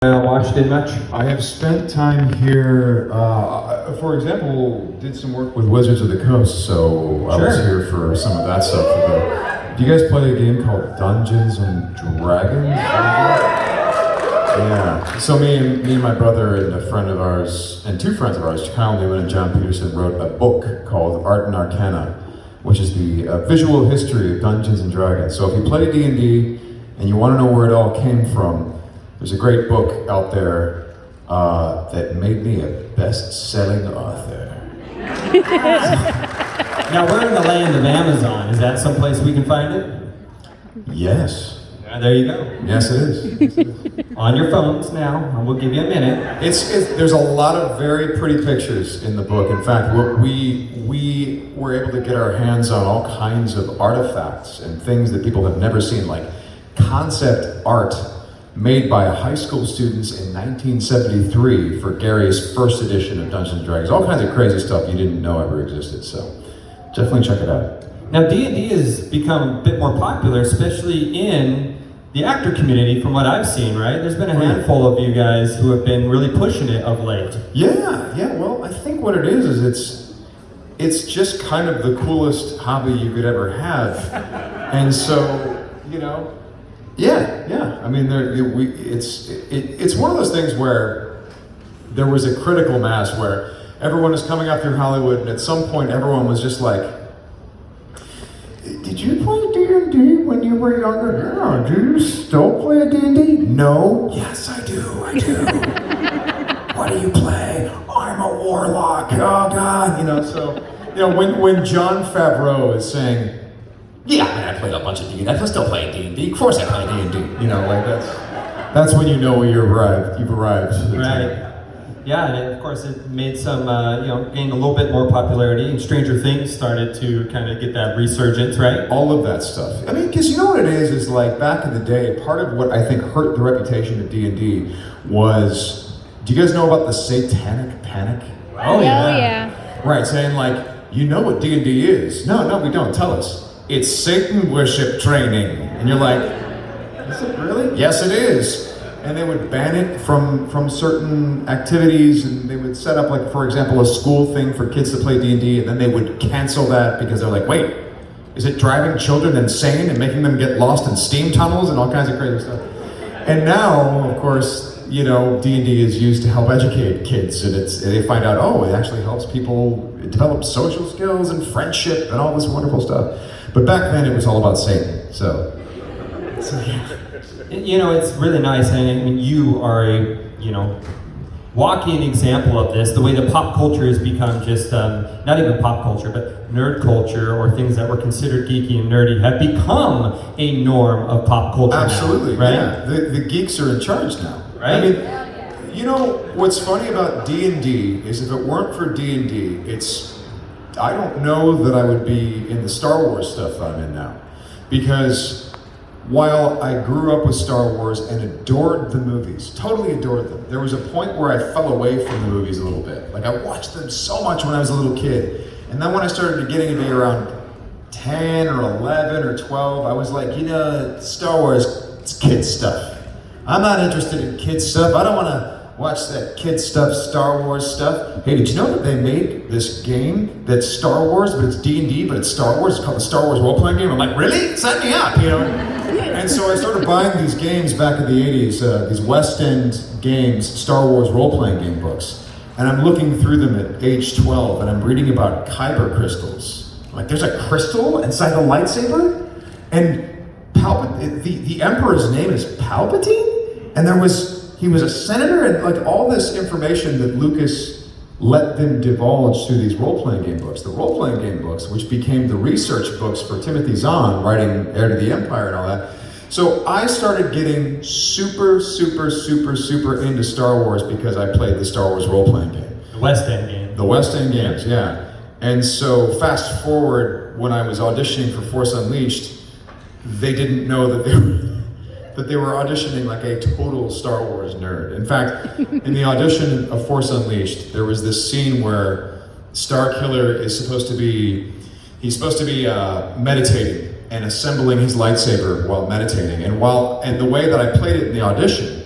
Watched it much? I have spent time here, for example, did some work with Wizards of the Coast, so I was here for some of that stuff. Do you guys play a game called Dungeons and Dragons? Yeah. So me and my brother and a friend of ours, and two friends of ours, Kyle Newman and John Peterson, wrote a book called Art and Arcana, which is the visual history of Dungeons and Dragons. So if you play D&D and you want to know where it all came from, there's a great book out there that made me a best-selling author. Now we're in the land of Amazon. Is that someplace we can find it? Yes. There you go. Yes, it is. On your phones now, and we'll give you a minute. There's a lot of very pretty pictures in the book. In fact, we were able to get our hands on all kinds of artifacts and things that people have never seen, like concept art made by high school students in 1973 for Gary's first edition of Dungeons & Dragons. All kinds of crazy stuff you didn't know ever existed, so definitely check it out. Now D&D has become a bit more popular, especially in the actor community from what I've seen, right? There's been a handful of you guys who have been really pushing it of late. Yeah, well, I think what it is it's just kind of the coolest hobby you could ever have. And so, yeah. I mean, it's one of those things where there was a critical mass where everyone is coming up through Hollywood, and at some point, everyone was just like, "Did you play D&D when you were younger?" "Yeah." "Do you still play D&D?" "No." "Yes, I do. "What do you play?" "I'm a warlock." "Oh God." So when Jon Favreau is saying, "Yeah, I played a bunch of D&D. I still play D&D. Of course I play D&D." That's when you know you've arrived. Right. Yeah, and of course it made some, gained a little bit more popularity, and Stranger Things started to kind of get that resurgence, right? All of that stuff. I mean, because you know what it is like back in the day, part of what I think hurt the reputation of D&D was, do you guys know about the Satanic Panic? Oh yeah. Yeah. Right, saying like, you know what D&D is. No, we don't. Tell us. "It's Satan worship training." And you're like, "Is it really?" "Yes, it is." And they would ban it from certain activities, and they would set up, like, for example, a school thing for kids to play D&D, and then they would cancel that because they're like, "Wait, is it driving children insane and making them get lost in steam tunnels and all kinds of crazy stuff?" And now, of course, D&D is used to help educate kids, and they find out, it actually helps people develop social skills and friendship and all this wonderful stuff. But back then, it was all about Satan, so yeah. It's really nice, and I mean, you are a, walking example of this, the way that pop culture has become just, not even pop culture, but nerd culture, or things that were considered geeky and nerdy, have become a norm of pop culture. Absolutely, now, right? Yeah. The geeks are in charge now. Right? I mean, what's funny about D&D is if it weren't for D&D, I don't know that I would be in the Star Wars stuff that I'm in now. Because while I grew up with Star Wars and adored the movies, totally adored them, there was a point where I fell away from the movies a little bit. Like, I watched them so much when I was a little kid. And then when I started getting to be around 10 or 11 or 12, I was like, Star Wars, it's kid stuff. I'm not interested in kid stuff. I don't want to watch that kid stuff, Star Wars stuff. Hey, did you know that they made this game that's Star Wars, but it's D&D, but it's Star Wars? It's called the Star Wars role-playing game. I'm like, really? Sign me up, And so I started buying these games back in the 80s, these West End games, Star Wars role-playing game books. And I'm looking through them at age 12, and I'm reading about kyber crystals. I'm like, there's a crystal inside the lightsaber? And the Emperor's name is Palpatine? And he was a senator, and like all this information that Lucas let them divulge through these role-playing game books. The role-playing game books, which became the research books for Timothy Zahn, writing Heir to the Empire and all that. So I started getting super into Star Wars because I played the Star Wars role-playing game. The West End game. The West End games, yeah. And so fast forward, when I was auditioning for Force Unleashed, they didn't know that they were auditioning like a total Star Wars nerd. In fact, in the audition of Force Unleashed, there was this scene where Starkiller is supposed to be meditating and assembling his lightsaber while meditating. And the way that I played it in the audition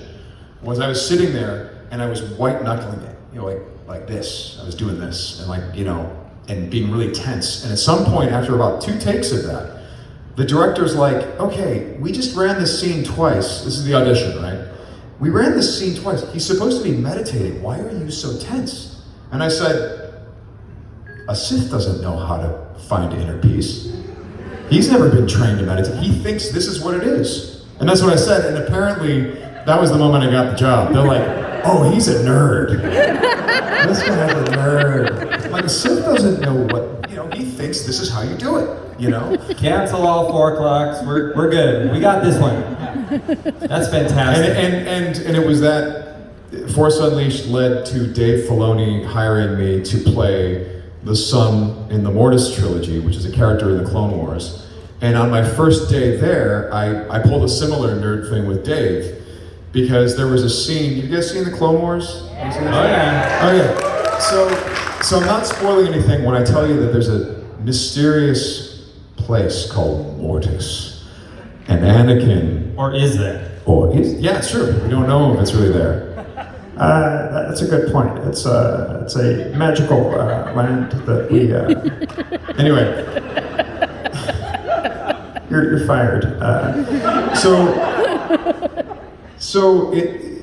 was I was sitting there and I was white knuckling it, like this. I was doing this and and being really tense. And at some point, after about 2 takes of that, the director's like, okay, we just ran this scene twice. This is the audition, right? We ran this scene twice. He's supposed to be meditating. Why are you so tense? And I said, a Sith doesn't know how to find inner peace. He's never been trained to meditate. He thinks this is what it is. And that's what I said. And apparently, that was the moment I got the job. They're like, oh, he's a nerd. This guy's a nerd. Like, a Sith doesn't know what, he thinks this is how you do it, Cancel all 4 o'clocks. We're good. We got this one. That's fantastic. And it was that Force Unleashed led to Dave Filoni hiring me to play the son in the Mortis trilogy, which is a character in the Clone Wars. And on my first day there, I pulled a similar nerd thing with Dave, because there was a scene. You guys seen the Clone Wars? Yeah. Oh yeah. So I'm not spoiling anything when I tell you that there's a mysterious place called Mortis, and Anakin. Or is there? Yeah, it's true. We don't know if it's really there. That's a good point. It's a magical land that we. Anyway, you're fired. So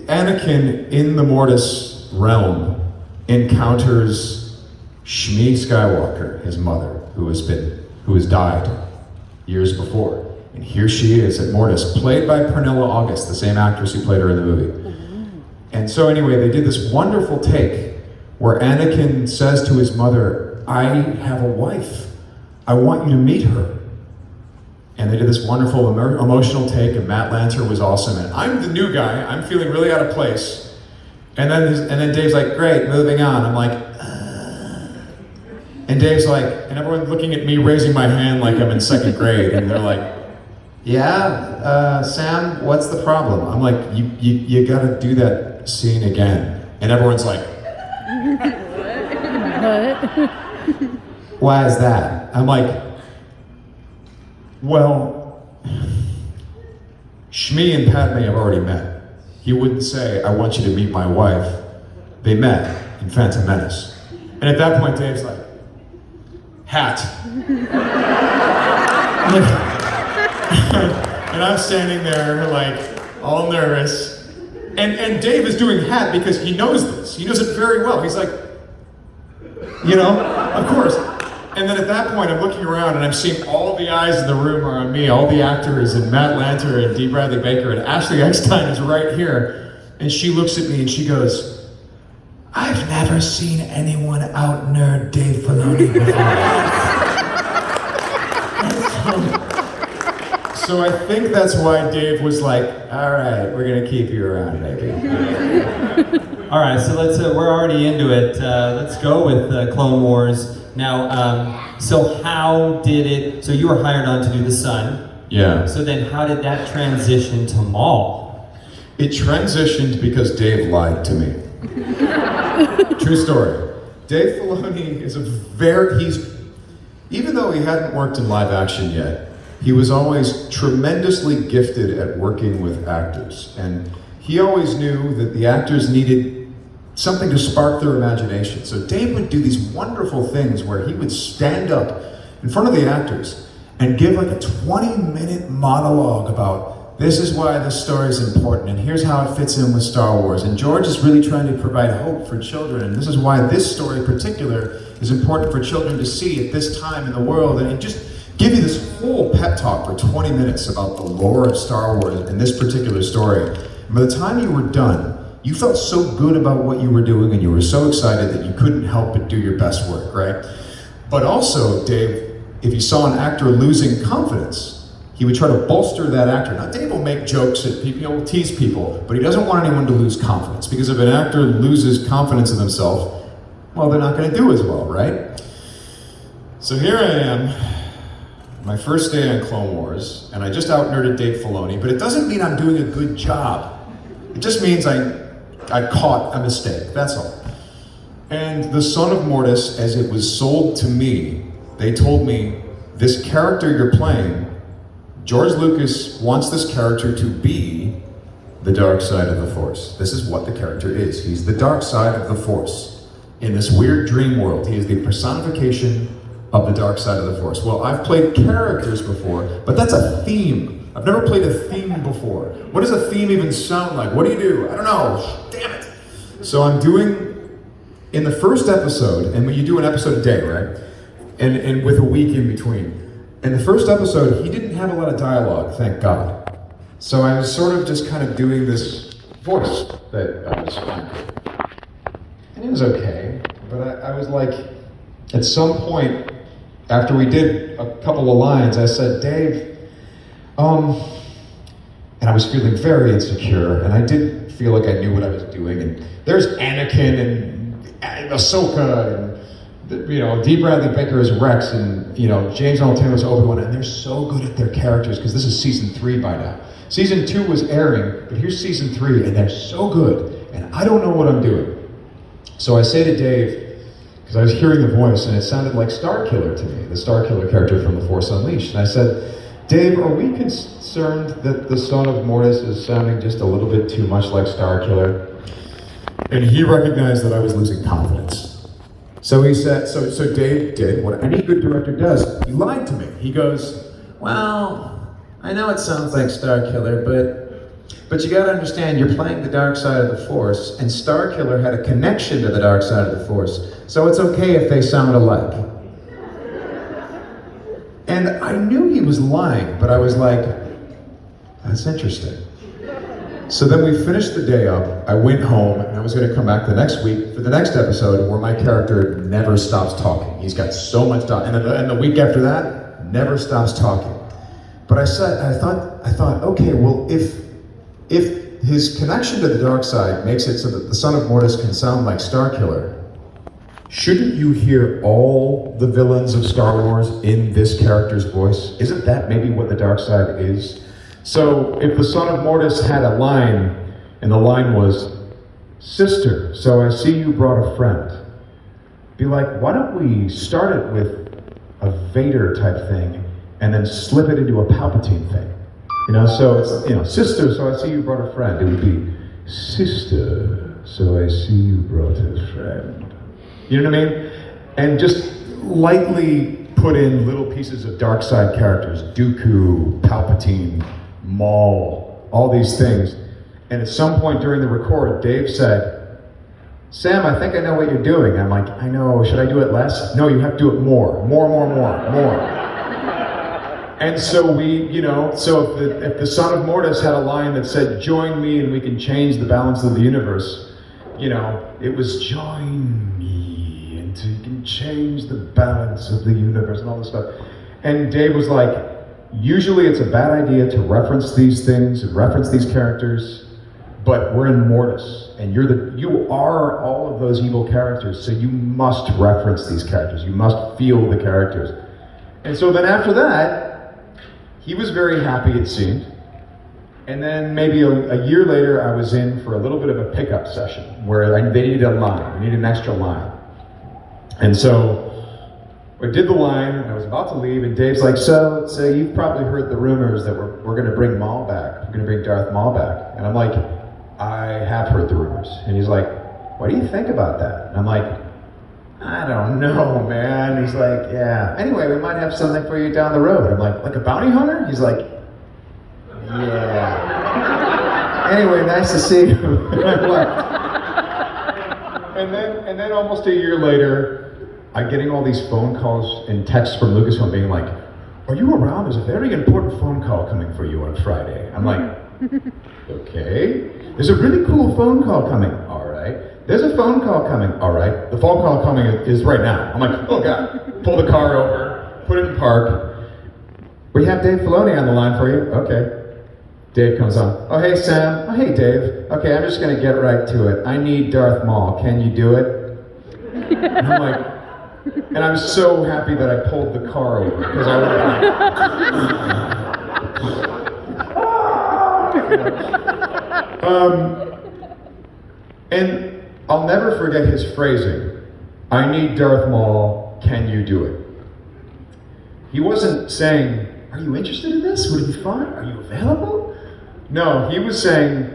Anakin in the Mortis realm encounters Shmi Skywalker, his mother, who has died years before. And here she is at Mortis, played by Pernilla August, the same actress who played her in the movie. And so anyway, they did this wonderful take where Anakin says to his mother, I have a wife. I want you to meet her. And they did this wonderful emotional take, and Matt Lanter was awesome. And I'm the new guy. I'm feeling really out of place. And then Dave's like, great, moving on. I'm like, And Dave's like, and everyone's looking at me, raising my hand like I'm in 2nd grade. And they're like, yeah, Sam, what's the problem? I'm like, you gotta do that scene again. And everyone's like, What? why is that? I'm like, well, Shmi and Padme have already met. He wouldn't say, I want you to meet my wife. They met in Phantom Menace. And at that point, Dave's like, hat. And I'm standing there, like, all nervous. And Dave is doing hat because he knows this. He knows it very well. He's like, of course. And then at that point, I'm looking around and I'm seeing all the eyes in the room are on me, all the actors, and Matt Lanter and D. Bradley Baker, and Ashley Eckstein is right here. And she looks at me and she goes, I've never seen anyone out-nerd Dave Filoni before. So I think that's why Dave was like, all right, we're gonna keep you around, maybe. All right, so we're already into it. Let's go with Clone Wars. Now, so how did it, so you were hired on to do the son. Yeah. So then how did that transition to Maul? It transitioned because Dave lied to me. True story. Dave Filoni is even though he hadn't worked in live action yet, he was always tremendously gifted at working with actors. And he always knew that the actors needed something to spark their imagination. So Dave would do these wonderful things where he would stand up in front of the actors and give like a 20-minute monologue about this is why this story is important, and here's how it fits in with Star Wars. And George is really trying to provide hope for children, and this is why this story in particular is important for children to see at this time in the world. And just give you this whole pep talk for 20 minutes about the lore of Star Wars and this particular story. And by the time you were done, you felt so good about what you were doing, and you were so excited that you couldn't help but do your best work, right? But also, Dave, if you saw an actor losing confidence, he would try to bolster that actor. Now, Dave will make jokes at people, he'll tease people, but he doesn't want anyone to lose confidence, because if an actor loses confidence in themselves, well, they're not gonna do as well, right? So here I am, my first day on Clone Wars, and I just out-nerded Dave Filoni, but it doesn't mean I'm doing a good job. It just means I caught a mistake, that's all. And the Son of Mortis, as it was sold to me, they told me, this character you're playing, George Lucas wants this character to be the dark side of the Force. This is what the character is. He's the dark side of the Force. In this weird dream world, he is the personification of the dark side of the Force. Well, I've played characters before, but that's a theme. I've never played a theme before. What does a theme even sound like? What do you do? I don't know. Damn it. So I'm doing, in the first episode, and when you do an episode a day, right? And with a week in between. In the first episode, he didn't have a lot of dialogue, thank God. So I was sort of just kind of doing this voice that I was trying to. And it was okay, but I was like, at some point, after we did a couple of lines, I said, Dave, and I was feeling very insecure, and I didn't feel like I knew what I was doing, and there's Anakin, and Ahsoka, and D. Bradley Baker as Rex, and James Earl Taylor as Obi-Wan, and they're so good at their characters, because this is season 3 by now. Season 2 was airing, but here's season 3, and they're so good, and I don't know what I'm doing. So I say to Dave, because I was hearing the voice, and it sounded like Starkiller to me, the Starkiller character from The Force Unleashed, and I said, Dave, are we concerned that the Son of Mortis is sounding just a little bit too much like Starkiller? And he recognized that I was losing confidence. So he said, so Dave did what any good director does. He lied to me. He goes, well, I know it sounds like Starkiller, but you gotta understand, you're playing the dark side of the Force, and Starkiller had a connection to the dark side of the Force, so it's okay if they sound alike. And I knew he was lying, but I was like, that's interesting. So then we finished the day up, I went home, and I was gonna come back the next week for the next episode where my character never stops talking. He's got so much talking, and the week after that, never stops talking. But I thought, okay, well, if his connection to the dark side makes it so that the Son of Mortis can sound like Starkiller, shouldn't you hear all the villains of Star Wars in this character's voice? Isn't that maybe what the dark side is? So if the Son of Mortis had a line, and the line was, Sister, so I see you brought a friend. Be like, why don't we start it with a Vader type thing, and then slip it into a Palpatine thing? So it's, Sister, so I see you brought a friend. It would be, Sister, so I see you brought a friend. You know what I mean? And just lightly put in little pieces of dark side characters, Dooku, Palpatine, Maul, all these things. And at some point during the record, Dave said, Sam, I think I know what you're doing. I'm like, I know, should I do it less? No, you have to do it more. More. And so so if the Son of Mortis had a line that said, join me and we can change the balance of the universe, it was join me and you can change the balance of the universe and all this stuff. And Dave was like, usually it's a bad idea to reference these things and reference these characters, but we're in Mortis, and you are all of those evil characters, so you must reference these characters. You must feel the characters. And so then after that, he was very happy, it seemed. And then maybe a year later, I was in for a little bit of a pickup session where they needed a line, they needed an extra line. And so I did the line, and I was about to leave, and Dave's like, so you've probably heard the rumors that we're gonna bring Maul back. We're gonna bring Darth Maul back. And I'm like, I have heard the rumors. And he's like, what do you think about that? And I'm like, I don't know, man. He's like, yeah. Anyway, we might have something for you down the road. I'm like a bounty hunter? He's like, yeah. Anyway, nice to see you. and then almost a year later, I'm getting all these phone calls and texts from Lucasfilm being like, are you around? There's a very important phone call coming for you on Friday. I'm like, okay. There's a really cool phone call coming. All right. There's a phone call coming. All right. The phone call coming is right now. I'm like, oh God. Pull the car over, put it in park. We have Dave Filoni on the line for you. Okay. Dave comes on. Oh, hey, Sam. Oh, hey, Dave. Okay, I'm just going to get right to it. I need Darth Maul. Can you do it? And I'm like, and I'm so happy that I pulled the car over because I would and I'll never forget his phrasing. I need Darth Maul, can you do it? He wasn't saying, are you interested in this? Would it be fun? Are you available? No, he was saying,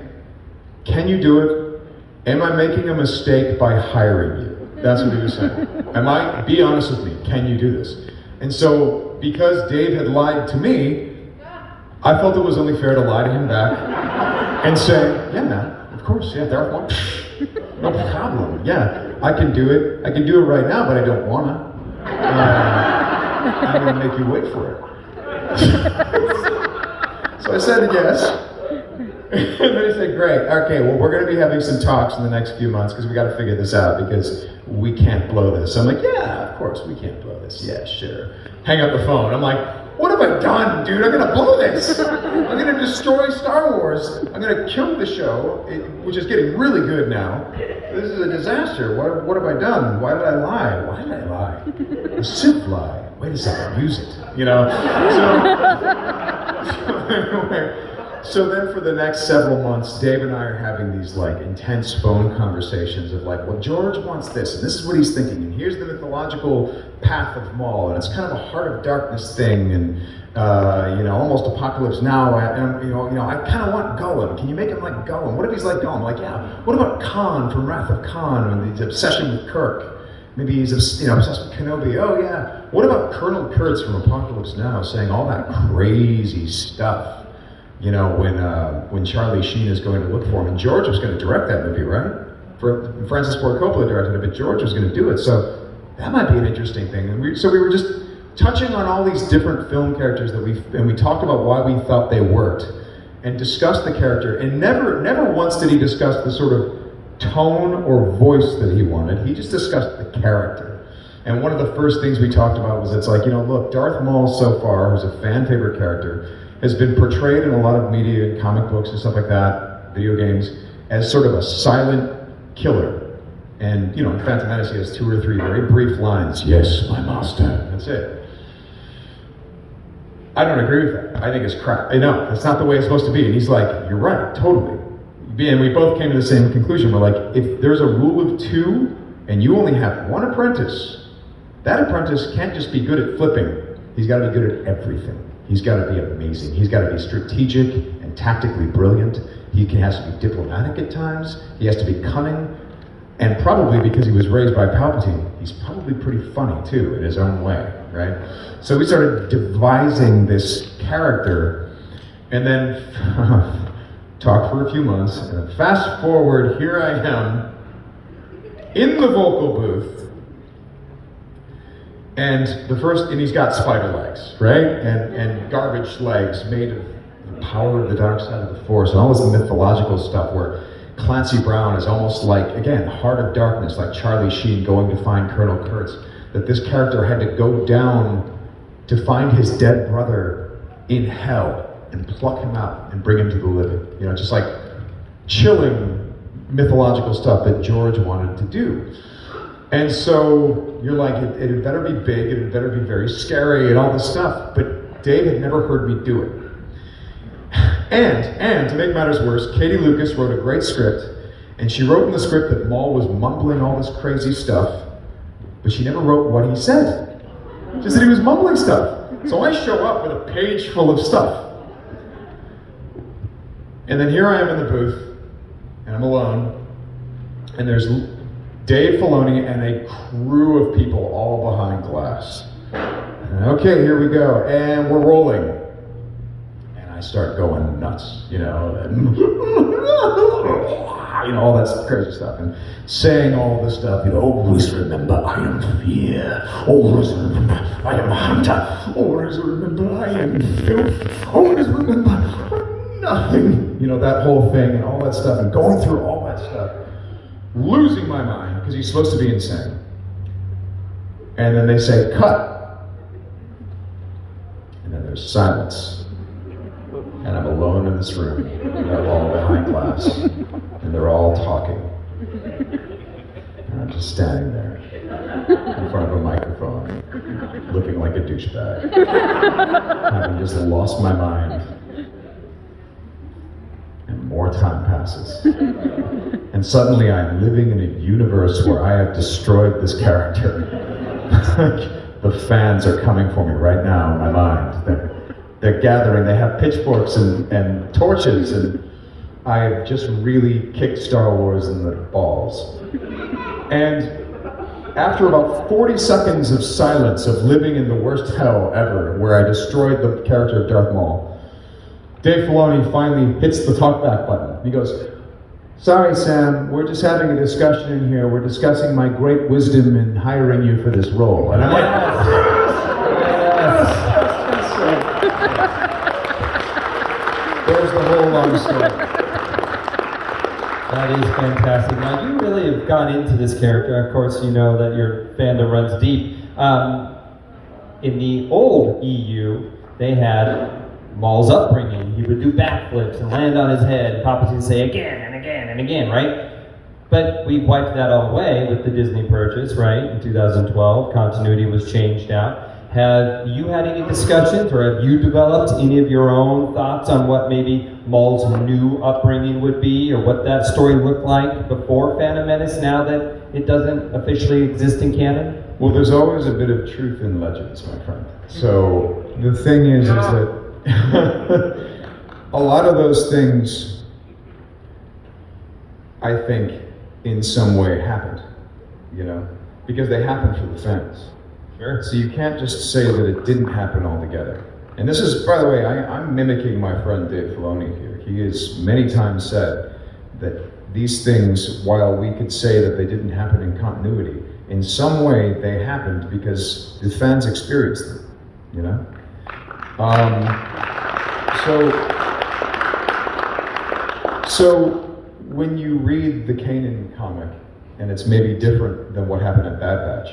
can you do it? Am I making a mistake by hiring you? That's what he was saying. Be honest with me, can you do this? And so, because Dave had lied to me, I felt it was only fair to lie to him back and say, yeah, man, of course, yeah, Darth Maul, no problem, yeah, I can do it. I can do it right now, but I don't wanna. I'm gonna make you wait for it. So I said yes. And then he said, great, okay, well, we're gonna be having some talks in the next few months because we gotta figure this out because we can't blow this. I'm like, yeah, of course we can't blow this. Yeah, sure. Hang up the phone. I'm like, what have I done, dude? I'm gonna blow this. I'm gonna destroy Star Wars. I'm gonna kill the show, which is getting really good now. This is a disaster. What have I done? Why did I lie? Why did I lie? The Sith lie. Wait a second, use it. You know? So then for the next several months, Dave and I are having these like intense phone conversations of like, well, George wants this, and this is what he's thinking, and here's the mythological path of Maul, and it's kind of a heart of darkness thing, and almost apocalypse now, and I kind of want Gollum. Can you make him like Gollum? What if he's like Gollum? Like, yeah. What about Khan from Wrath of Khan and his obsession with Kirk? Maybe he's obsessed with Kenobi. Oh yeah. What about Colonel Kurtz from Apocalypse Now saying all that crazy stuff? You know, when Charlie Sheen is going to look for him, and George was going to direct that movie, right? Francis Ford Coppola directed it, but George was going to do it. So that might be an interesting thing. And we were just touching on all these different film characters that we talked about why we thought they worked, and discussed the character. And never once did he discuss the sort of tone or voice that he wanted. He just discussed the character. And one of the first things we talked about was it's like, look, Darth Maul so far, who's a fan favorite character, has been portrayed in a lot of media and comic books and stuff like that, video games, as sort of a silent killer. And, in Phantom Menace he has 2 or 3 very brief lines. Yes, my master. That's it. I don't agree with that. I think it's crap. I know, that's not the way it's supposed to be. And he's like, you're right, totally. And we both came to the same conclusion. We're like, if there's a rule of 2 and you only have 1 apprentice, that apprentice can't just be good at flipping. He's got to be good at everything. He's got to be amazing. He's got to be strategic and tactically brilliant. He has to be diplomatic at times. He has to be cunning. And probably because he was raised by Palpatine, he's probably pretty funny too, in his own way, right? So we started devising this character, and then talked for a few months, and then fast forward, here I am, in the vocal booth, and he's got spider legs, right? And garbage legs made of the power of the dark side of the Force, and all this mythological stuff where Clancy Brown is almost like, again, heart of darkness, like Charlie Sheen going to find Colonel Kurtz, that this character had to go down to find his dead brother in hell and pluck him out and bring him to the living. Just like chilling mythological stuff that George wanted to do. And so you're like, it had better be big, it had better be very scary and all this stuff, but Dave had never heard me do it. And to make matters worse, Katie Lucas wrote a great script, and she wrote in the script that Maul was mumbling all this crazy stuff, but she never wrote what he said. She said he was mumbling stuff. So I show up with a page full of stuff. And then here I am in the booth, and I'm alone, and there's Dave Filoni and a crew of people all behind glass. And okay, here we go, and we're rolling. I start going nuts, all that crazy stuff, and saying all this stuff, always remember I am fear, always remember I am hunter, always remember I am filth, always remember I'm nothing, that whole thing and all that stuff, and going through all that stuff, losing my mind, because he's supposed to be insane. And then they say, cut. And then there's silence. And I'm alone in this room, and they're all behind glass, and they're all talking. And I'm just standing there, in front of a microphone, looking like a douchebag, having just lost my mind. And more time passes. And suddenly I'm living in a universe where I have destroyed this character. The fans are coming for me right now in my mind. They're gathering, they have pitchforks and torches, and I've just really kicked Star Wars in the balls. And after about 40 seconds of silence of living in the worst hell ever, where I destroyed the character of Darth Maul, Dave Filoni finally hits the talkback button. He goes, "Sorry, Sam, we're just having a discussion in here. We're discussing my great wisdom in hiring you for this role." And I'm like, there's the whole long story. That is fantastic. Now, you really have gone into this character. Of course, you know that your fandom runs deep. In the old EU, they had Maul's upbringing. He would do backflips and land on his head, and Papa's would say again and again and again, right? But we wiped that all away with the Disney purchase, right? In 2012, continuity was changed out. Have you had any discussions, or have you developed any of your own thoughts on what maybe Maul's new upbringing would be, or what that story looked like before Phantom Menace, now that it doesn't officially exist in canon? Well, there's always a bit of truth in legends, my friend. So the thing is that a lot of those things, I think, in some way happened, you know, because they happened for the fans. Sure. So you can't just say that it didn't happen altogether. And this is, by the way, I'm mimicking my friend Dave Filoni here. He has many times said that these things, while we could say that they didn't happen in continuity, in some way they happened because the fans experienced them, you know? So when you read the Kanan comic, and it's maybe different than what happened at Bad Batch,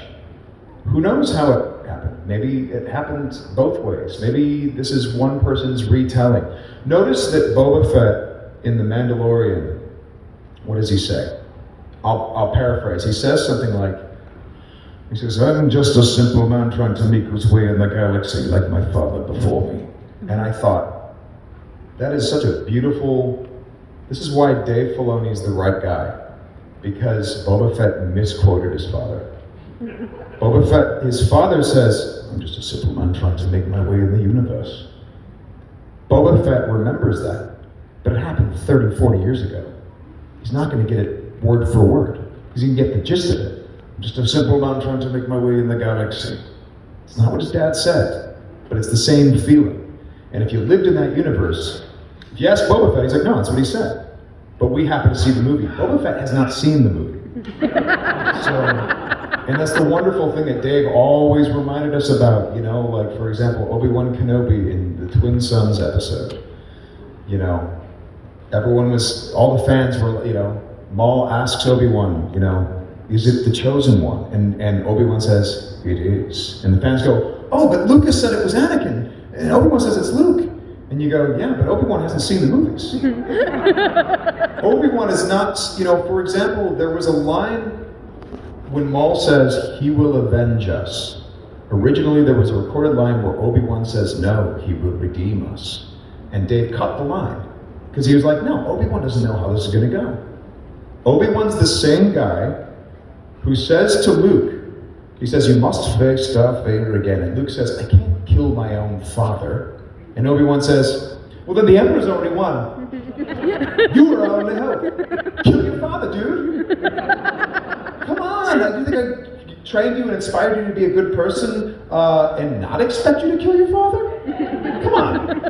who knows how it happened? Maybe it happened both ways. Maybe this is one person's retelling. Notice that Boba Fett in The Mandalorian, what does he say? I'll paraphrase. He says something like, he says, "I'm just a simple man trying to make his way in the galaxy like my father before me." And I thought, that is such a beautiful, this is why Dave Filoni is the right guy, because Boba Fett misquoted his father. Boba Fett, his father says, "I'm just a simple man trying to make my way in the universe." Boba Fett remembers that, but it happened 30, 40 years ago. He's not going to get it word for word. He's going to get the gist of it. "I'm just a simple man trying to make my way in the galaxy." It's not what his dad said, but it's the same feeling. And if you lived in that universe, if you ask Boba Fett, he's like, "No, that's what he said." But we happen to see the movie. Boba Fett has not seen the movie. And that's the wonderful thing that Dave always reminded us about, you know, like, for example, Obi-Wan Kenobi in the Twin Sons episode. You know, all the fans were, you know, Maul asks Obi-Wan, you know, "Is it the chosen one?" And Obi-Wan says, "It is." And the fans go, "Oh, but Lucas said it was Anakin." And Obi-Wan says it's Luke. And you go, "Yeah, but Obi-Wan hasn't seen the movies." Obi-Wan is not, you know, for example, there was a line when Maul says, "He will avenge us." Originally, there was a recorded line where Obi-Wan says, "No, he will redeem us." And Dave cut the line, because he was like, "No, Obi-Wan doesn't know how this is going to go." Obi-Wan's the same guy who says to Luke, he says, "You must face Darth Vader again." And Luke says, "I can't kill my own father." And Obi-Wan says, "Well, then the Emperor's already won. You were our only hope. Kill your father, dude. Come on, do you think I trained you and inspired you to be a good person and not expect you to kill your father? Come on."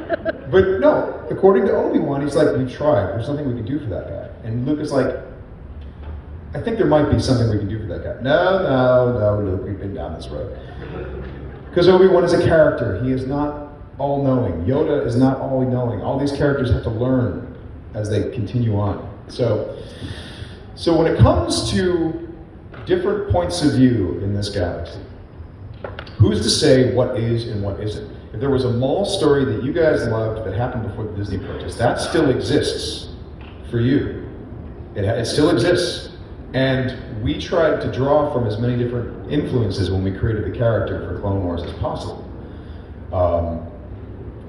But no, according to Obi-Wan, he's like, "We tried. There's something we can do for that guy." And Luke is like, "I think there might be something we can do for that guy." No, Luke, we've been down this road. Because Obi-Wan is a character. He is not all-knowing. Yoda is not all-knowing. All these characters have to learn as they continue on. So when it comes to different points of view in this galaxy, who's to say what is and what isn't? If there was a Maul story that you guys loved that happened before the Disney purchase, that still exists for you. It still exists. And we tried to draw from as many different influences when we created the character for Clone Wars as possible.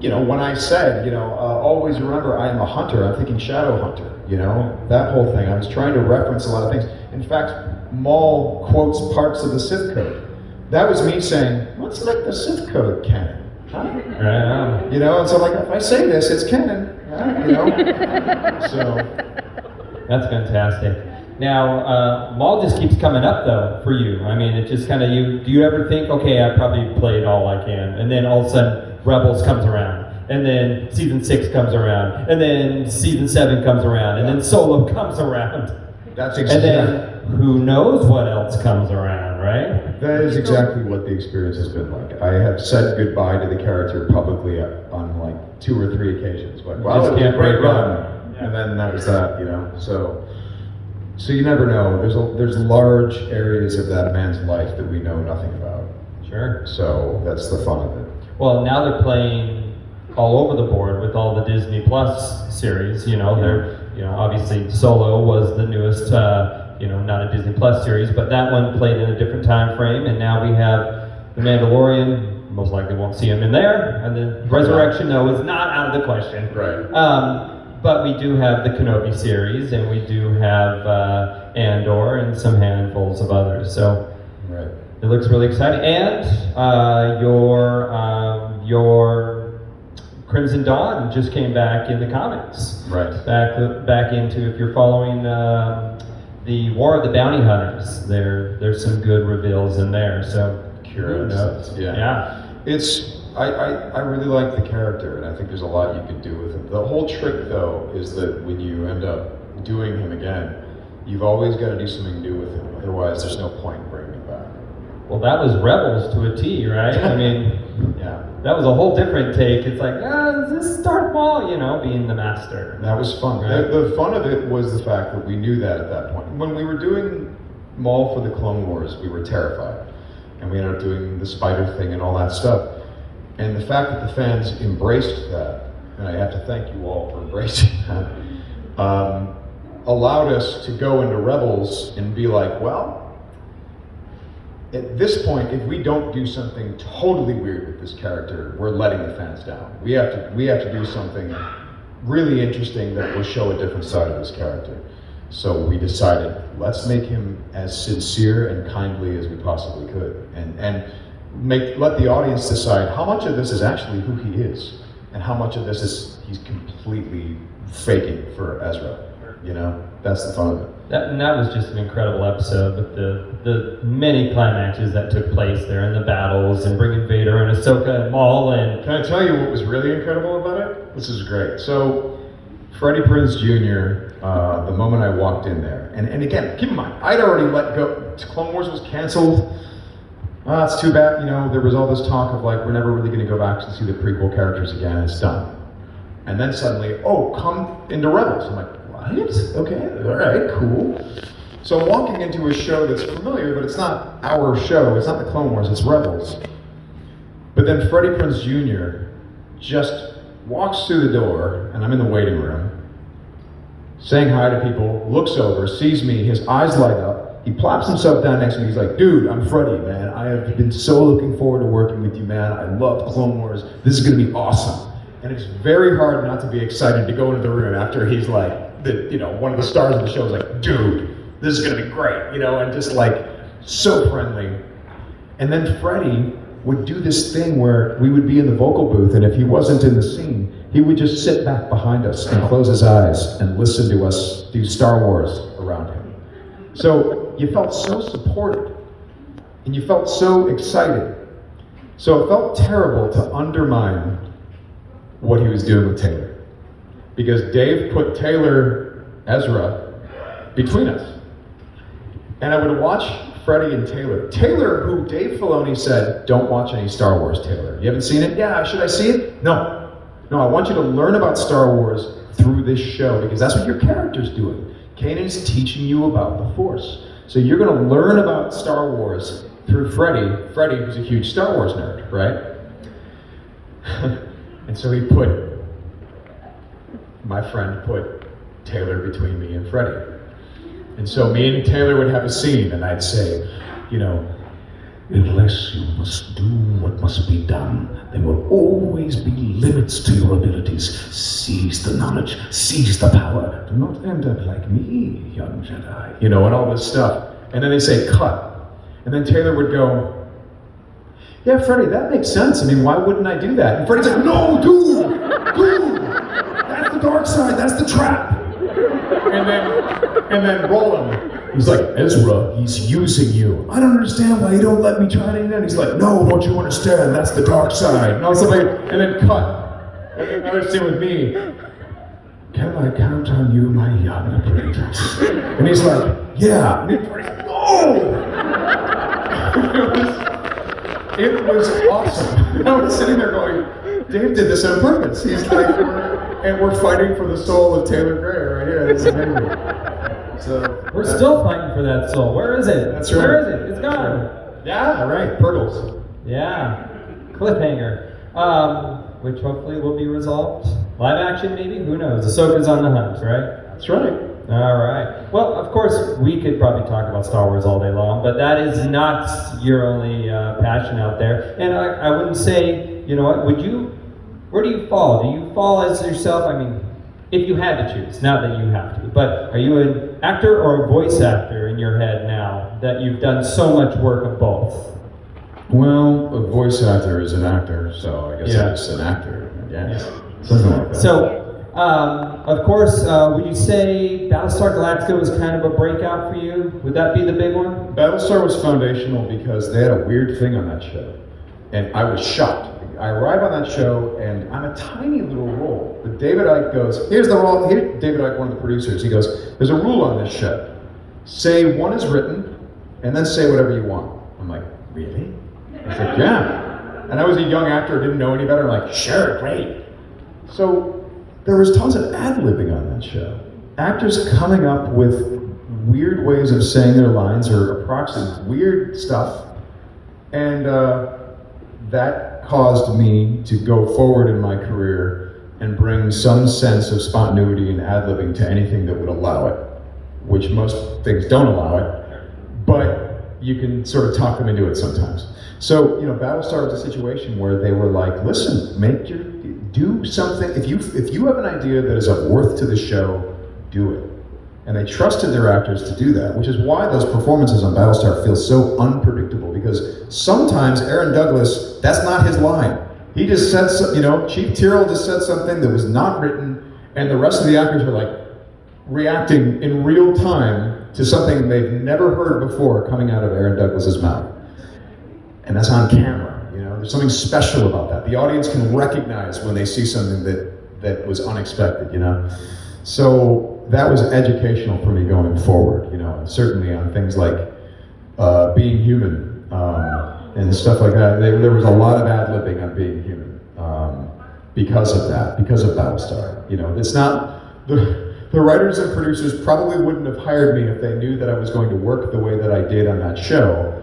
You know, when I said, you know, always remember I am a hunter, I'm thinking Shadow Hunter, you know, that whole thing. I was trying to reference a lot of things. In fact, Maul quotes parts of the Sith Code. That was me saying, let's make the Sith Code canon. Huh? You know, and so like, if I say this, it's canon. you know? So, That's fantastic. Now, Maul just keeps coming up though for you. I mean, it just kind of do you ever think, okay, I probably played all I can, and then all of a sudden Rebels comes around, and then season 6 comes around, and then season 7 comes around, and then Solo comes around. that's And exactly. then who knows what else comes around, right? That is exactly what the experience has been like. I have said goodbye to the character publicly on like 2 or 3 occasions. Like, wow, just it was a can't great break run. And then that was that, you know. So you never know. There's large areas of that man's life that we know nothing about. Sure. So that's the fun of it. Well, now they're playing all over the board with all the Disney Plus series. You know, they're, you know, obviously Solo was the newest, you know, not a Disney Plus series, but that one played in a different time frame, and now we have The Mandalorian. Most likely won't see him in there, and then Resurrection, no, is not out of the question. Right. But we do have the Kenobi series, and we do have Andor, and some handfuls of others. So Right. it looks really exciting. And your Crimson Dawn just came back in the comics. Right. Back into, if you're following the War of the Bounty Hunters, there's some good reveals in there. So who knows? Yeah. I really like the character, and I think there's a lot you can do with him. The whole trick, though, is that when you end up doing him again, you've always got to do something new with him. Otherwise, there's no point in bringing him back. Well, that was Rebels to a T, right? I mean, Yeah. that was a whole different take. It's like, this is Darth Maul, you know, being the master. That was fun. Right. The fun of it was the fact that we knew that at that point. When we were doing Maul for the Clone Wars, we were terrified. And we ended up doing the spider thing and all that stuff. And the fact that the fans embraced that, and I have to thank you all for embracing that, allowed us to go into Rebels and be like, well, at this point, if we don't do something totally weird with this character, we're letting the fans down. We have to do something really interesting that will show a different side of this character. So we decided, let's make him as sincere and kindly as we possibly could, and let the audience decide how much of this is actually who he is, and how much of this is he's completely faking for Ezra. You know, that's the fun of it. That was just an incredible episode with the many climaxes that took place there, and the battles, and bringing Vader and Ahsoka and Maul, and Can I tell you what was really incredible about it? This is great. So, Freddie Prinze Jr., the moment I walked in there, and again, keep in mind, I'd already let go. Clone Wars was canceled. It's too bad, you know, there was all this talk of like, we're never really going to go back to see the prequel characters again, it's done. And then suddenly, come into Rebels. I'm like, what? Okay, all right, cool. So I'm walking into a show that's familiar, but it's not our show, it's not the Clone Wars, it's Rebels. But then Freddie Prinze Jr. just walks through the door, and I'm in the waiting room, saying hi to people, looks over, sees me, his eyes light up, he plops himself down next to me, he's like, dude, I'm Freddie, man. I have been so looking forward to working with you, man. I love Clone Wars. This is gonna be awesome. And it's very hard not to be excited to go into the room after he's like, one of the stars of the show is like, dude, this is gonna be great, and just like, so friendly. And then Freddie would do this thing where we would be in the vocal booth, and if he wasn't in the scene, he would just sit back behind us and close his eyes and listen to us do Star Wars around him. So you felt so supported, and you felt so excited. So it felt terrible to undermine what he was doing with Taylor, because Dave put Ezra between us. And I would watch Freddie and Taylor. Taylor, who Dave Filoni said, don't watch any Star Wars, Taylor. You haven't seen it? Yeah, should I see it? No, I want you to learn about Star Wars through this show, because that's what your character's doing. Kanan's teaching you about the Force. So you're gonna learn about Star Wars through Freddie, who's a huge Star Wars nerd, right? And so my friend put Taylor between me and Freddie. And so me and Taylor would have a scene, and I'd say, unless you must do what must be done, there will always be limits to your abilities. Seize the knowledge, seize the power. Do not end up like me, young Jedi. And all this stuff. And then they say, cut. And then Taylor would go, yeah, Freddie, that makes sense. I mean, why wouldn't I do that? And Freddie's like, no, dude, that's the dark side, that's the trap. And then Roland, he's like, Ezra, he's using you. I don't understand why you don't let me try it in. He's like, no, don't you understand? That's the dark side. And I was like, and then cut. And then another scene with me. Can I count on you, my young apprentice? And he's like, yeah. And he's like, no! It was awesome. I was sitting there going, Dave did this on purpose. He's like, we're fighting for the soul of Taylor Gray right here. It's amazing. So we're still fighting for that soul. Where is it? That's right. Where is it? It's gone. Yeah, right. Purtles. Yeah. Cliffhanger. Which hopefully will be resolved. Live action, maybe? Who knows? Ahsoka's on the hunt, right? That's right. All right. Well, of course, we could probably talk about Star Wars all day long, but that is not your only passion out there. And I wouldn't say, you know what, where do you fall? Do you fall as yourself? I mean, if you had to choose, not that you have to, but are you an actor or a voice actor in your head now that you've done so much work of both? Well, a voice actor is an actor, so I guess I'm just an actor, I guess. Yeah. Something like that. So, of course, would you say Battlestar Galactica was kind of a breakout for you? Would that be the big one? Battlestar was foundational because they had a weird thing on that show, and I was shocked. I arrive on that show, and I'm a tiny little role. But David Icke goes, here's the role. Here, David Icke, one of the producers, he goes, there's a rule on this show. Say one is written, and then say whatever you want. I'm like, really? I said, yeah. And I was a young actor, didn't know any better. I'm like, sure, great. So there was tons of ad-libbing on that show. Actors coming up with weird ways of saying their lines or approximating weird stuff. And that caused me to go forward in my career and bring some sense of spontaneity and ad-libbing to anything that would allow it, which most things don't allow it, but you can sort of talk them into it sometimes. So, you know, Battlestar was a situation where they were like, listen, do something, if you have an idea that is of worth to the show, do it. And they trusted their actors to do that, which is why those performances on Battlestar feel so unpredictable, because sometimes Aaron Douglas, that's not his line. He just said, Chief Tyrrell just said something that was not written, and the rest of the actors are like reacting in real time to something they've never heard before coming out of Aaron Douglas's mouth. And that's on camera, there's something special about that. The audience can recognize when they see something that was unexpected, So that was educational for me going forward, and certainly on things like Being Human and stuff like that. There was a lot of ad-libbing on Being Human because of that, because of Battlestar. It's not, the writers and producers probably wouldn't have hired me if they knew that I was going to work the way that I did on that show,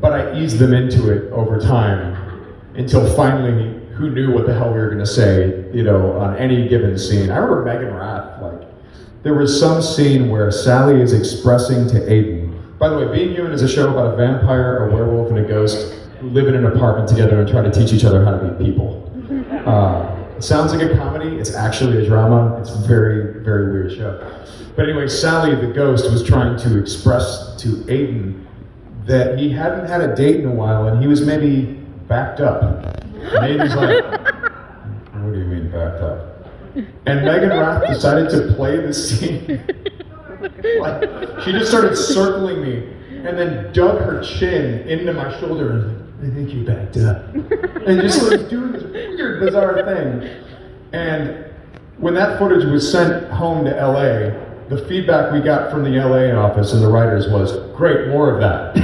but I eased them into it over time until finally, who knew what the hell we were going to say, on any given scene. I remember Megan Rath, there was some scene where Sally is expressing to Aiden. By the way, Being Human is a show about a vampire, a werewolf, and a ghost who live in an apartment together and try to teach each other how to be people. It sounds like a comedy, it's actually a drama. It's a very, very weird show. But anyway, Sally, the ghost, was trying to express to Aiden that he hadn't had a date in a while and he was maybe backed up. And Aiden's like, what do you mean backed up? And Megan Rath decided to play the scene. She just started circling me and then dug her chin into my shoulder and I think you backed up. And just sort of doing this weird, bizarre thing. And when that footage was sent home to LA, the feedback we got from the LA office and the writers was, great, more of that.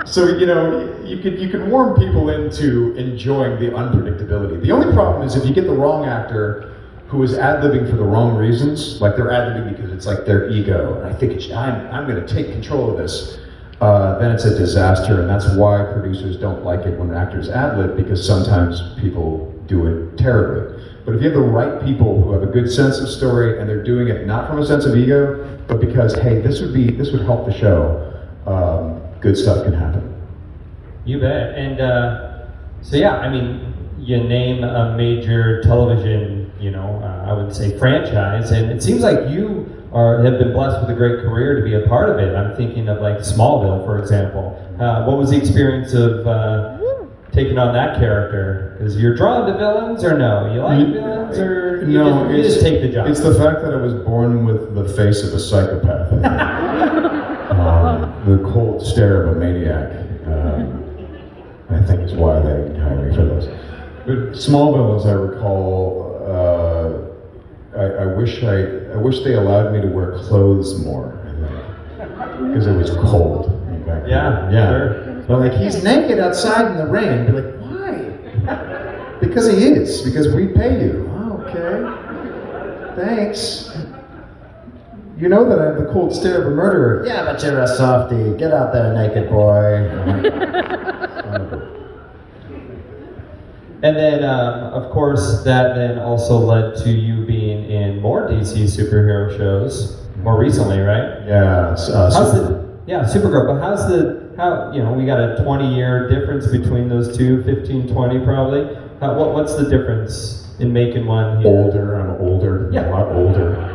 So you can warm people into enjoying the unpredictability. The only problem is if you get the wrong actor who is ad-libbing for the wrong reasons, like they're ad-libbing because it's like their ego, and I think I'm going to take control of this, then it's a disaster, and that's why producers don't like it when actors ad-lib, because sometimes people do it terribly. But if you have the right people who have a good sense of story and they're doing it not from a sense of ego, but because, hey, this would help the show, good stuff can happen. You bet. And so yeah, I mean, you name a major television, I would say franchise, and it seems like you have been blessed with a great career to be a part of it. I'm thinking of like Smallville, for example. What was the experience of taking on that character? Because you're drawn to villains, or no? You like villains, or No, you just take the job. It's the fact that I was born with the face of a psychopath. The cold stare of a maniac. I think is why they hire me for this. But Smallville, as I recall, I wish they allowed me to wear clothes more. I think, because it was cold. Yeah, sure. But like, he's naked outside in the rain. Be like, why? Because he is. Because we pay you. Oh, okay. Thanks. You know that I have the cold stare of a murderer. Yeah, but you're a softie. Get out there, naked boy. And then, of course, that then also led to you being in more DC superhero shows more recently, right? Yeah. Supergirl. But how we got a 20-year difference between those two, 15, 20 probably. What's the difference in making one here? Older. I'm older. Yeah. A lot older.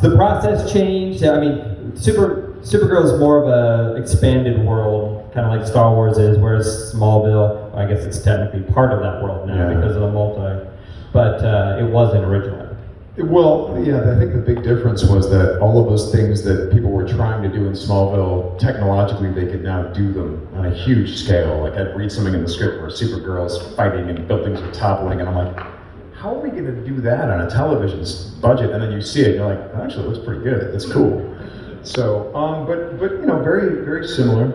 The process changed. I mean, Supergirl is more of a expanded world, kind of like Star Wars is, whereas Smallville, I guess it's technically part of that world now because of the multi, but it wasn't originally. Well, yeah, I think the big difference was that all of those things that people were trying to do in Smallville, technologically they could now do them on a huge scale. Like, I'd read something in the script where Supergirl's fighting and buildings are toppling, and I'm like, how are we going to do that on a television budget? And then you see it, and you're like, actually, it looks pretty good. It's cool. So, but very, very similar.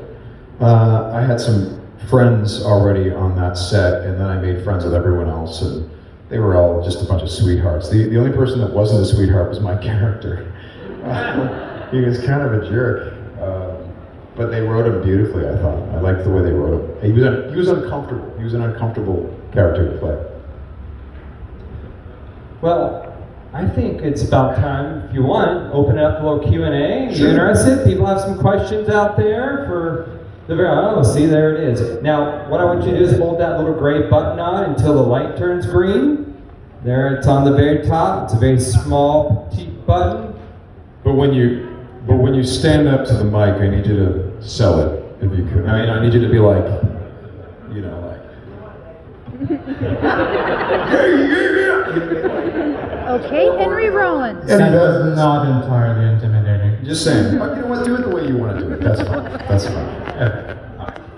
I had some friends already on that set, and then I made friends with everyone else, and they were all just a bunch of sweethearts. The only person that wasn't a sweetheart was my character. He was kind of a jerk, but they wrote him beautifully. I thought I liked the way they wrote him. He was uncomfortable. He was an uncomfortable character to play. Well, I think it's about time, if you want, open it up a little Q&A. You interested? People have some questions out there for the see, there it is. Now, what I want you to do is hold that little gray button on until the light turns green. There, it's on the very top. It's a very small, petite button. But when you stand up to the mic, I need you to sell it, if you could. I mean, I need you to be like, Okay, Henry Rollins. That was not entirely intimidating. Just saying. But you know what? Do it the way you want to do it. That's fine. That's fine.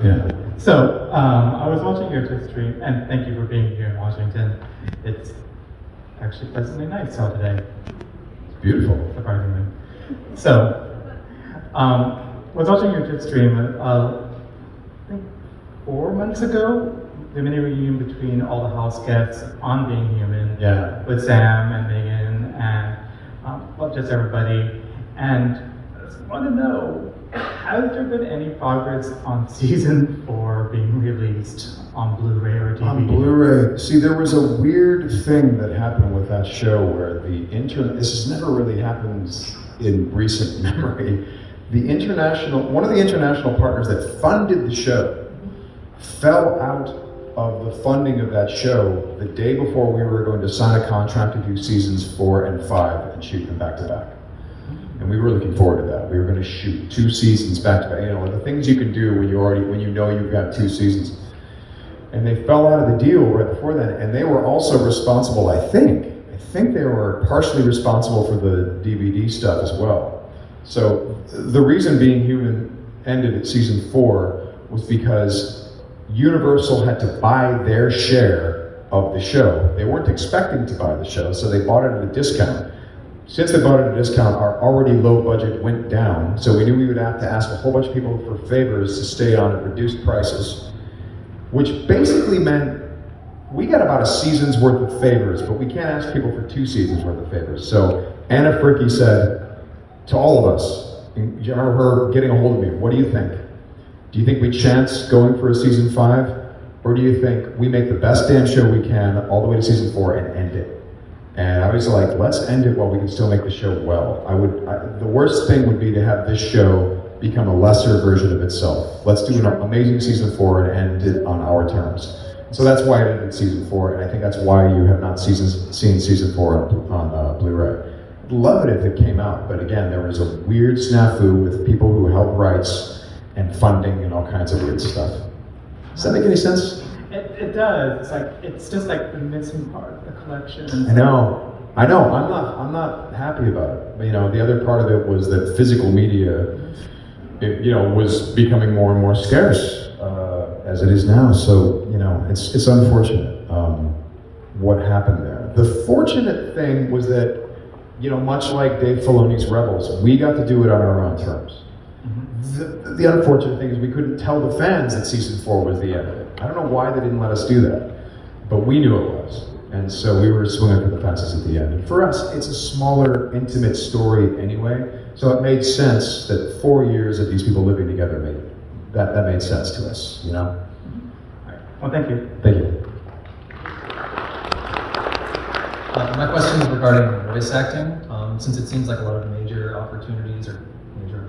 Yeah. So, I was watching your Twitch stream, and thank you for being here in Washington. It's actually pleasantly nice out today, It's beautiful. surprisingly. So, was watching your Twitch stream, I think 4 months ago, the mini reunion between all the house guests on Being Human, Yeah. with Sam and Megan and just everybody. And I just want to know, has there been any progress on season 4 being released on Blu-ray or DVD? On Blu-ray. See, there was a weird thing that happened with that show where this has never really happened in recent memory. One of the international partners that funded the show fell out of the funding of that show the day before we were going to sign a contract to do seasons 4 and 5 and shoot them back to back. And we were looking forward to that. We were going to shoot 2 seasons back to back. The things you can do when you know you've got 2 seasons. And they fell out of the deal right before that. And they were also responsible, I think they were partially responsible for the DVD stuff as well. So the reason Being Human ended at season 4 was because Universal had to buy their share of the show. They weren't expecting to buy the show, so they bought it at a discount. Since they bought it at a discount, our already low budget went down, so we knew we would have to ask a whole bunch of people for favors to stay on at reduced prices, which basically meant we got about a season's worth of favors, but we can't ask people for 2 seasons worth of favors. So Anna Fricke said to all of us, do you remember her getting a hold of me, what do you think? Do you think we chance going for a season 5? Or do you think we make the best damn show we can all the way to season 4 and end it? And I was like, let's end it while we can still make the show well. The worst thing would be to have this show become a lesser version of itself. Let's do an amazing season 4 and end it on our terms. So that's why I ended season 4, and I think that's why you have not seen season 4 on Blu-ray. I'd love it if it came out, but again, there was a weird snafu with people who held rights and funding and all kinds of weird stuff. Does that make any sense? It does. It's like it's just like the missing part of the collection. I know. I'm not happy about it. But, you know, the other part of it was that physical media, was becoming more and more scarce as it is now. So, you know, it's unfortunate what happened there. The fortunate thing was that, you know, much like Dave Filoni's Rebels, we got to do it on our own terms. The unfortunate thing is we couldn't tell the fans that season 4 was the end of it. I don't know why they didn't let us do that, but we knew it was. And so we were swinging for the fences at the end. And for us, it's a smaller, intimate story anyway, so it made sense that 4 years of these people living together that made sense to us, you know? All right. Well, thank you. Thank you. My question is regarding voice acting. Since it seems like a lot of major opportunities are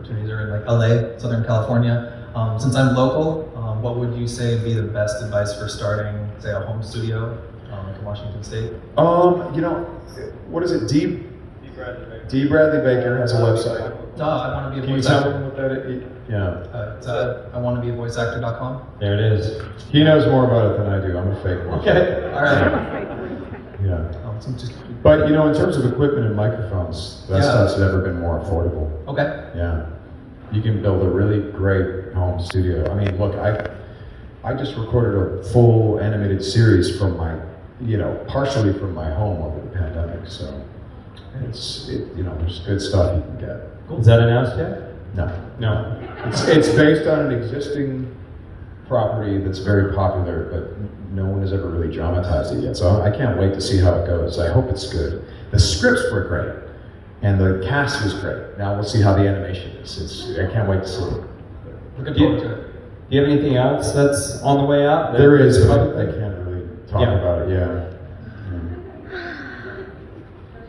in like LA, Southern California. Since I'm local, what would you say would be the best advice for starting, say, a home studio like in Washington State? You know, what is it? D. Bradley Baker has a website. No, I want to be a Can you voice tell actor. them what that is? Yeah. It's I want to be a voiceactor.com. There it is. He knows more about it than I do. I'm a fake one. Okay, all right. Yeah. So just, But, you know, in terms of equipment and microphones, that Yeah. stuff's never been more affordable. okay. Yeah. You can build a really great home studio. I mean, look, I just recorded a full animated series from partially from my home over the pandemic, so there's good stuff you can get. Is that announced yet? No. No. It's based on an existing property that's very popular, but no one has ever really dramatized it yet. So I can't wait to see how it goes. I hope it's good. The scripts were great, and the cast was great. Now we'll see how the animation is. I can't wait to see it. Looking forward to it. Do you have anything else that's on the way out? There is, but public? I can't really talk Yeah. about it. Yeah.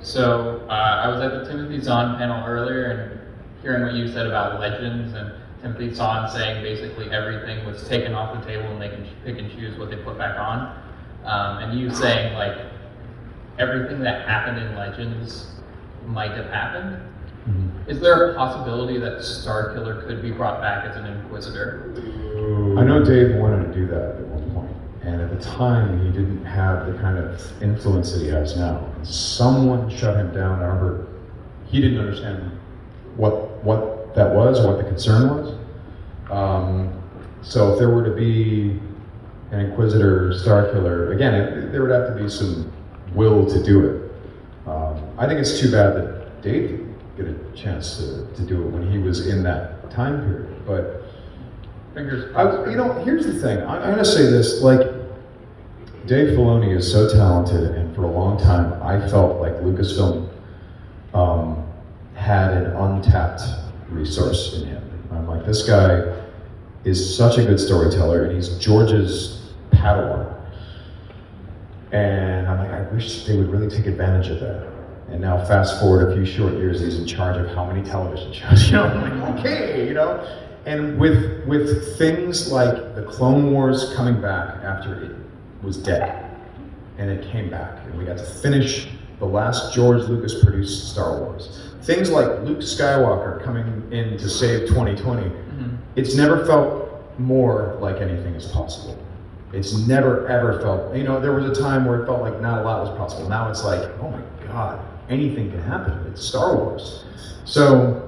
So I was at the Timothy Zahn panel earlier and hearing what you said about legends and Timothy Zahn saying basically everything was taken off the table and they can pick and choose what they put back on. And you saying like everything that happened in Legends might have happened. Is there a possibility that Starkiller could be brought back as an Inquisitor? I know Dave wanted to do that at one point, and at the time he didn't have the kind of influence that he has now. Someone shut him down. I remember he didn't understand what that was, what the concern was. So if there were to be an Inquisitor, Starkiller, again, there would have to be some will to do it. I think it's too bad that Dave didn't get a chance to do it when he was in that time period. But Fingers crossed. here's the thing. I'm going to say this, like, Dave Filoni is so talented, and for a long time, I felt like Lucasfilm had an untapped resource in him. I'm like, this guy is such a good storyteller, and he's George's Padawan. And I'm like, I wish they would really take advantage of that. And now fast forward a few short years, he's in charge of how many television shows? I'm like, okay, And with things like the Clone Wars coming back after it was dead, and it came back, and we got to finish the last George Lucas produced Star Wars. Things like Luke Skywalker coming in to save 2020, it's never felt more like anything is possible. It's never ever felt, there was a time where it felt like not a lot was possible. Now it's like, oh my God, anything can happen. It's Star Wars. So,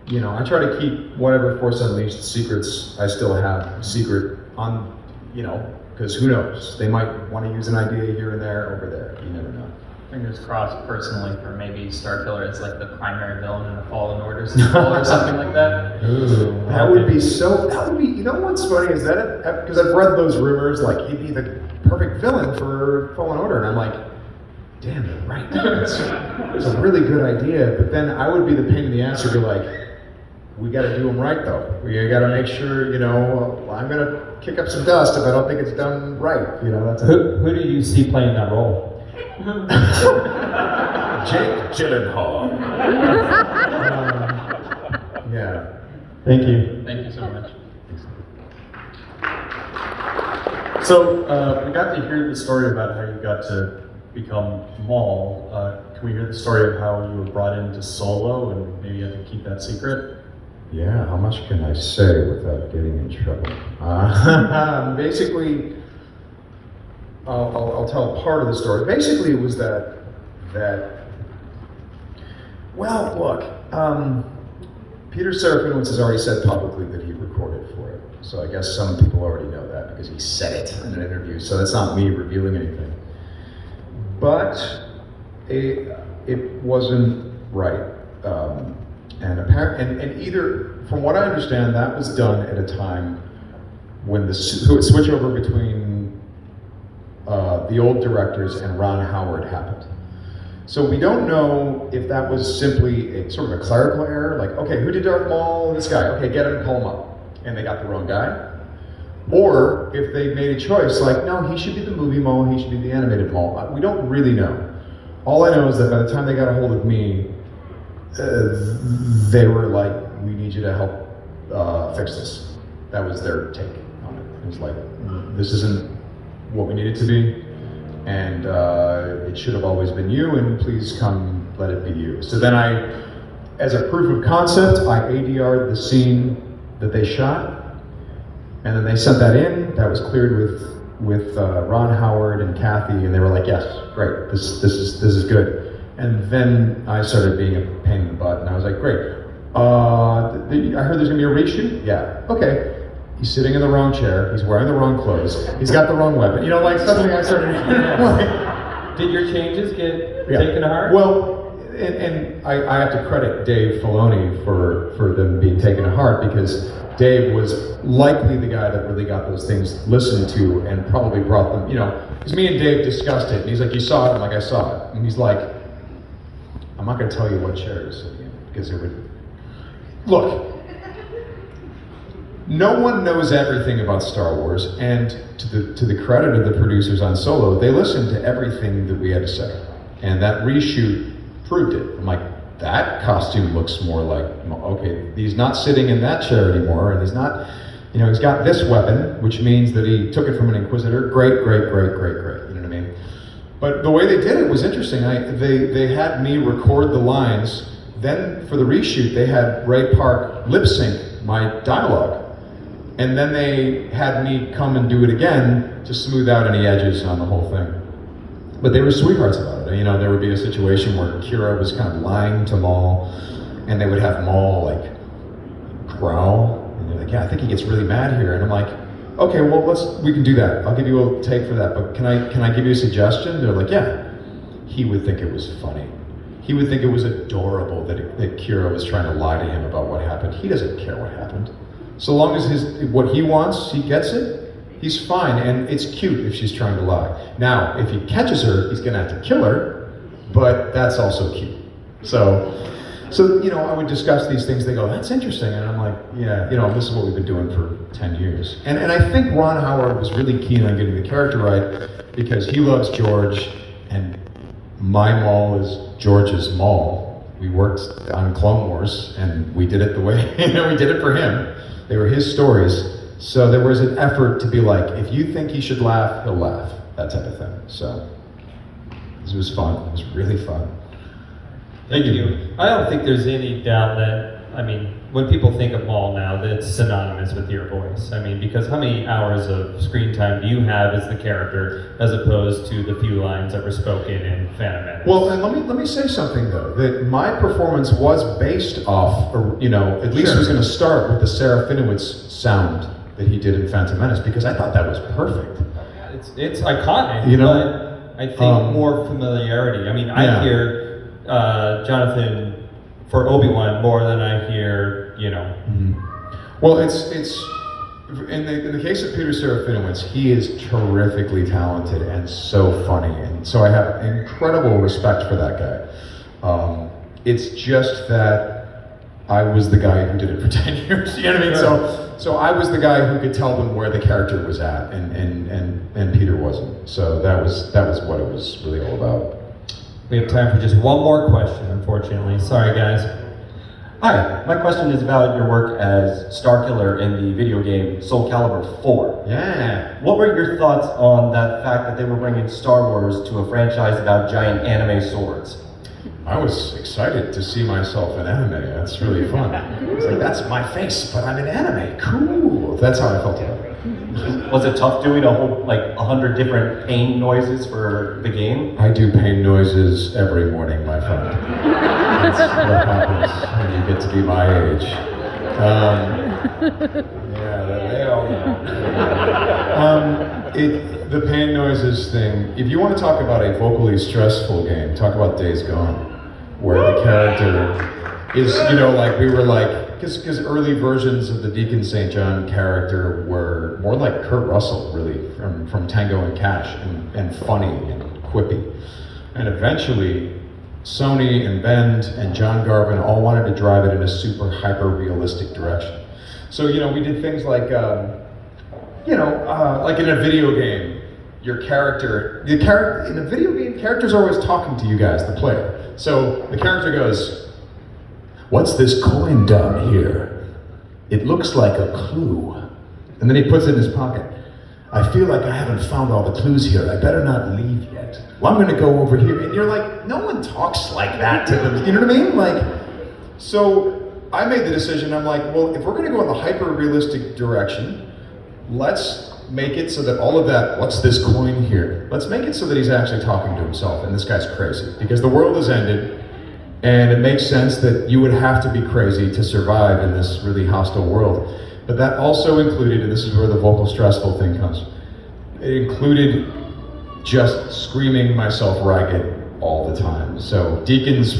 I try to keep whatever Force Unleashed secrets I still have secret on, because who knows? They might want to use an idea here and there, over there. You never know. Fingers crossed personally for maybe Starkiller as like the primary villain in a Fallen Order sequel or something like that. That would be what's funny is that, because I've read those rumors, like he'd be the perfect villain for Fallen Order, and I'm like, damn, you're right. It's a really good idea, but then I would be the pain in the ass to be like, we got to do them right though. We got to make sure, I'm going to kick up some dust if I don't think it's done right. That's Who do you see playing that role? Jake Gyllenhaal. Yeah. Thank you. Thank you so much. So we got to hear the story about how you got to become Maul. Can we hear the story of how you were brought into Solo and maybe you had to keep that secret? Yeah, how much can I say without getting in trouble? Basically, I'll tell part of the story. Basically, it was that well, look, Peter Serafinowicz has already said publicly that he recorded for it. So I guess some people already know that because he said it in an interview. So that's not me revealing anything. But it wasn't right. And either, from what I understand, that was done at a time when the switchover between the old directors and Ron Howard happened. So we don't know if that was simply a sort of a clerical error, like, okay, who did Darth Maul? This guy. Okay, get him, call him up. And they got the wrong guy. Or if they made a choice, like, no, he should be the movie Maul, he should be the animated Maul. We don't really know. All I know is that by the time they got a hold of me, they were like, we need you to help fix this. That was their take on it. It was like, this isn't what we need it to be, and it should have always been you, and please come let it be you. So then I, as a proof of concept, I ADR'd the scene that they shot, and then they sent that in. That was cleared with Ron Howard and Kathy, and they were like, yes, great, this is good. And then I started being a pain in the butt, and I was like, great. I heard there's gonna be a reshoot? Yeah, okay. He's sitting in the wrong chair, he's wearing the wrong clothes, he's got the wrong weapon. You know, like suddenly I started Did your changes get taken to heart? Well, and I have to credit Dave Filoni for them being taken to heart, because Dave was likely the guy that really got those things listened to and probably brought them, you know, because me and Dave discussed it, and he's like, you saw it? I'm like, I saw it. And he's like, I'm not going to tell you what chair you're sitting in, because it would... Look, no one knows everything about Star Wars, and to the credit of the producers on Solo, they listened to everything that we had to say. And that reshoot proved it. I'm like, that costume looks more like, okay, he's not sitting in that chair anymore, and he's not, you know, he's got this weapon, which means that he took it from an Inquisitor. Great, great, great, great, great. You know what I mean? But the way they did it was interesting. They had me record the lines. Then for the reshoot, they had Ray Park lip sync my dialogue. And then they had me come and do it again to smooth out any edges on the whole thing. But they were sweethearts about it. You know, there would be a situation where Kira was kind of lying to Maul, and they would have Maul like growl, and they're like, yeah, I think he gets really mad here. And I'm like, okay, well, we can do that. I'll give you a take for that, but can I give you a suggestion? They're like, yeah. He would think it was funny. He would think it was adorable that Kira was trying to lie to him about what happened. He doesn't care what happened. So long as what he wants, he gets it, he's fine, and it's cute if she's trying to lie. Now, if he catches her, he's gonna have to kill her, but that's also cute. So you know, I would discuss these things, they go, that's interesting, and I'm like, yeah, you know, this is what we've been doing for 10 years. And I think Ron Howard was really keen on getting the character right, because he loves George, and my Maul is George's Maul. We worked on Clone Wars, and we did it the way, you know, we did it for him. They were his stories. So there was an effort to be like, if you think he should laugh, he'll laugh. That type of thing. So this was fun. It was really fun. Thank you. I don't think there's any doubt that, I mean, when people think of Maul now, that it's synonymous with your voice. I mean, because how many hours of screen time do you have as the character, as opposed to the few lines that were spoken in Phantom Menace? Well, and let me say something though, that my performance was based off, or, you know, at least it was going to start with the Serafinowicz sound that he did in Phantom Menace, because I thought that was perfect. It's iconic, you know, but I think more familiarity. I mean, I hear Jonathan for Obi-Wan more than I hear, you know. Mm-hmm. Well, it's in the case of Peter Serafinowicz, he is terrifically talented and so funny, and so I have incredible respect for that guy. It's just that I was the guy who did it for 10 years. You know what I mean? So I was the guy who could tell them where the character was at, and Peter wasn't. So that was what it was really all about. We have time for just one more question, unfortunately. Sorry, guys. Hi, my question is about your work as Starkiller in the video game Soul Calibur 4. Yeah. What were your thoughts on that fact that they were bringing Star Wars to a franchise about giant anime swords? I was excited to see myself in anime. That's really fun. It's like, that's my face, but I'm in anime. Cool. That's how I felt about it. Was it tough doing a whole, like, 100 different pain noises for the game? I do pain noises every morning, my friend. That's what happens when you get to be my age. Yeah, they all know. The pain noises thing, if you want to talk about a vocally stressful game, talk about Days Gone, where the character is, like we were like, because early versions of the Deacon St. John character were more like Kurt Russell, really, from Tango and Cash, and funny and quippy. And eventually, Sony and Bend and John Garvin all wanted to drive it in a super hyper-realistic direction. So, we did things like, like in a video game, in a video game, characters are always talking to you guys, the player. So the character goes, "What's this coin down here? It looks like a clue." And then he puts it in his pocket. "I feel like I haven't found all the clues here. I better not leave yet. Well, I'm gonna go over here." And you're like, no one talks like that to them. You know what I mean? So I made the decision, I'm like, well, if we're gonna go in the hyper-realistic direction, let's make it so that all of that, "What's this coin here?" Let's make it so that he's actually talking to himself, and this guy's crazy. Because the world has ended, and it makes sense that you would have to be crazy to survive in this really hostile world. But that also included, and this is where the vocal stressful thing comes, it included just screaming myself ragged all the time. So Deacon's,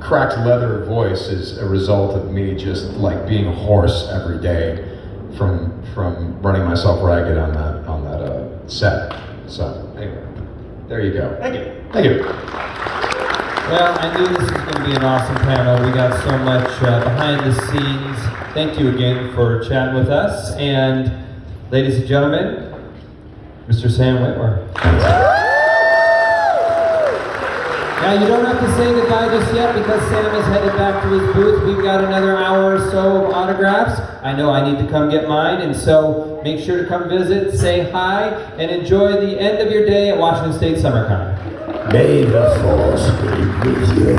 cracked leather voice is a result of me just like being hoarse every day from running myself ragged on that set. So anyway, there you go. Thank you. Thank you. Well, I knew this was going to be an awesome panel. We got so much behind the scenes. Thank you again for chatting with us. And ladies and gentlemen, Mr. Sam Witwer. Now, you don't have to say goodbye just yet because Sam is headed back to his booth. We've got another hour or so of autographs. I know I need to come get mine, and so make sure to come visit, say hi, and enjoy the end of your day at Washington State SummerCon. May the force be with you.